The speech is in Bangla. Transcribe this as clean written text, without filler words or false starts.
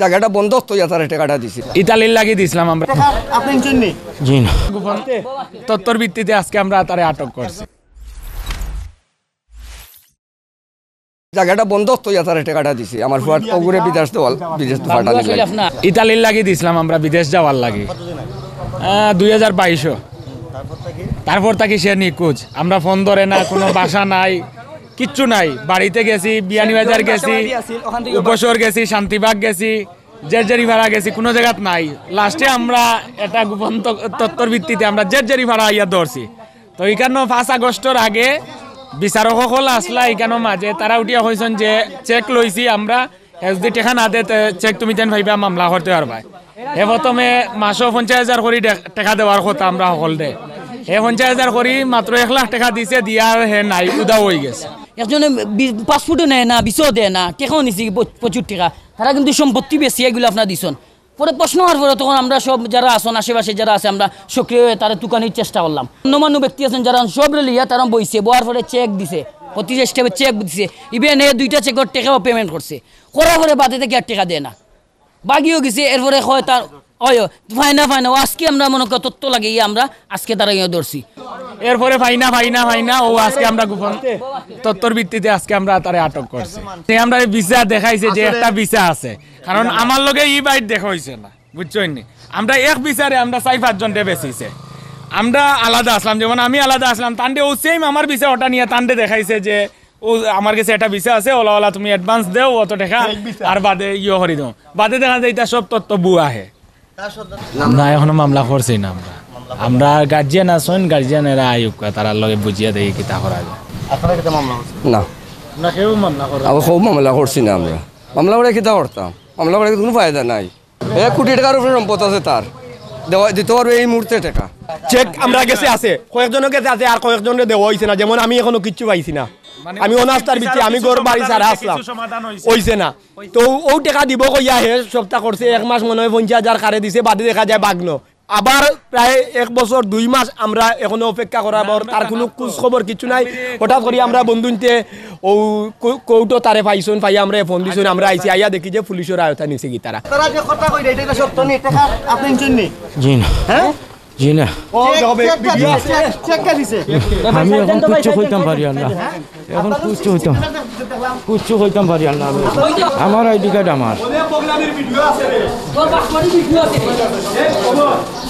জায়গাটা বন্ধ তো তার টাকাটা দিছি ইতালির লাগিয়ে দিয়েছিলাম আমরা। আপনি চিনি জি না, গোপন তথ্যর ভিত্তিতে আজকে আমরা তারে আটক করছি। জায়গাটা বন্ধ তো তার টাকাটা দিছি আমার ফুয়ার ওগুরে বিদেশ তো পাঠানি ইতালির লাগিয়ে দিয়েছিলাম আমরা বিদেশ যাওয়ার লাগে 2022। তারপর তাকে সে নিখোঁজ, আমরা ফোন ধরে না, কোনো বাসা নাই, কিচ্ছু নাই। বাড়িতে গেছি, বিয়ানীবাজার গেছি, উপসর গেছি, শান্তিবাগ গেছি, জেরজেরিভাড়া গেছি, কোনো জায়গাত নাই। লাস্টে আমরা এটা গোপন তথ্যর ভিত্তিতে আমরা জেরজেরিভাড়া ইয়া ধরছি। তো এখানে 5 আগস্টের আগে বিচারক সকল আসলা এখানে মাঝে তারা উঠিয়া হয়েছেন যে চেক লইছি আমরা, যদি টেকা না দে চেক তুমি তেন ভাইবা মামলা করতে পারবা। এ প্রথমে মাসও 50,000 করে টাকা দেওয়ার কথা আমরা সকল দে, 50,000 করে মাত্র 1 লাখ টাকা দিছে, দিয়ার হে নাই, উদা হয়ে গেছে। একজনে পাসপোর্টও নেয় না, বিষও দেয় না, টেকাও নিছি প্রচুর টাকা। তারা কিন্তু সম্পত্তি বেশি এগুলো আপনার দিছেন। পরে প্রশ্ন হওয়ার পরে তখন আমরা সব যারা আসন আশেপাশে যারা আছে আমরা সক্রিয় হয়ে তারা তুকানির চেষ্টা করলাম। অন্যমান্য ব্যক্তি আছেন যারা সব লিয়া তারা বইছে, বয়ার পরে চেক দিছে, 25 টাকা চেক দিছে, ইভেন 2টা চেকের টাকাও পেমেন্ট করছে, করার পরে বাদে থেকে আর টাকা দেয় না, বাগিও গেছে। এরপরে হয় তার ফাইনা আজকে আমরা মনে করি তথ্য লাগিয়ে আমরা আজকে তারা ধরছি। এরপরে ফাইনা ও আজকে আমরা গোপন তথ্যর ভিত্তিতে আজকে আমরা তারে আটক করছি। আমরা ভিসা দেখাইছে যে একটা ভিসা আছে, কারণ আমার লগে ই বাইট দেখা হয়েছে না, বুঝছেন নি? আমরা এক ভিসারে আমরা 4-5 জনটে বেশিছে, আমরা আলাদা আসলাম, যেমন আমি আলাদা আসলাম, তান্ডে ও সেম আমার ভিসা ওটা নিয়ে তান্ডে দেখাইছে যে ও আমার কাছে একটা ভিসা আছে, ওলা তুমি অ্যাডভান্স দেও অত টাকা, আর বাদে ইয়ে করে দাও, বাদে দেখা যায় এটা সব তথ্য বুয়া হে। না এখনো মামলা করছি না আমরা গার্জিয়ান আসুন, গার্জিয়ানেরা আয়ুক তারা লগে বুঝিয়া দেয় কি তা করা যায়। না আমি খুব মামলা করছি না, আমরা মামলা করে কিতা করতাম, মামলা করে কোনো ফায়দা নাই। 1 কোটি টাকার উপরে সম্পদ আছে তার, দেওয়া দিতে পারবে এই মুহূর্তে টাকা। চেক আমরা গেছে আছে, কয়েকজনের কাছে আছে, আর কয়েকজনের দেওয়া হয়েছে না। যেমন আমি এখনো কিচ্ছু পাইছি না, আমি অনাস্তার ভিত্তি আমি ঘর বাড়ি ছাড়া আসলাম, হইছে না। তো ও টাকা দিব কইয়া হে সপ্তাহ করছে, 1 মাস মনে হয় 50,000 কারে দিছে, বাদে দেখা যায় বাগনো। আবার প্রায় 1 বছর 2 মাস আমরা এখনো অপেক্ষা করার পর তার কোনো খোঁজ খবর কিছু নাই। হঠাৎ করে আমরা বন্ধুতে ও কৌটো তারে পাইছুন, পাইয়া আমরা ফোন দিছুন, আমরা আইছি, আইয়া দেখি যে পুলিশের আয়তা নিছে কি তারা। তারা যে কথা কইরা এটা সত্য নি, টাকা আপনি চিনি? জি না, হ্যাঁ জি না, ও হবে ভিডিও চেক কে দিছে? আমি এখন কিচ্ছু কইতাম পারি না, এখন কিচ্ছু কইতাম পারি না। আমার আইডি কার্ড আমার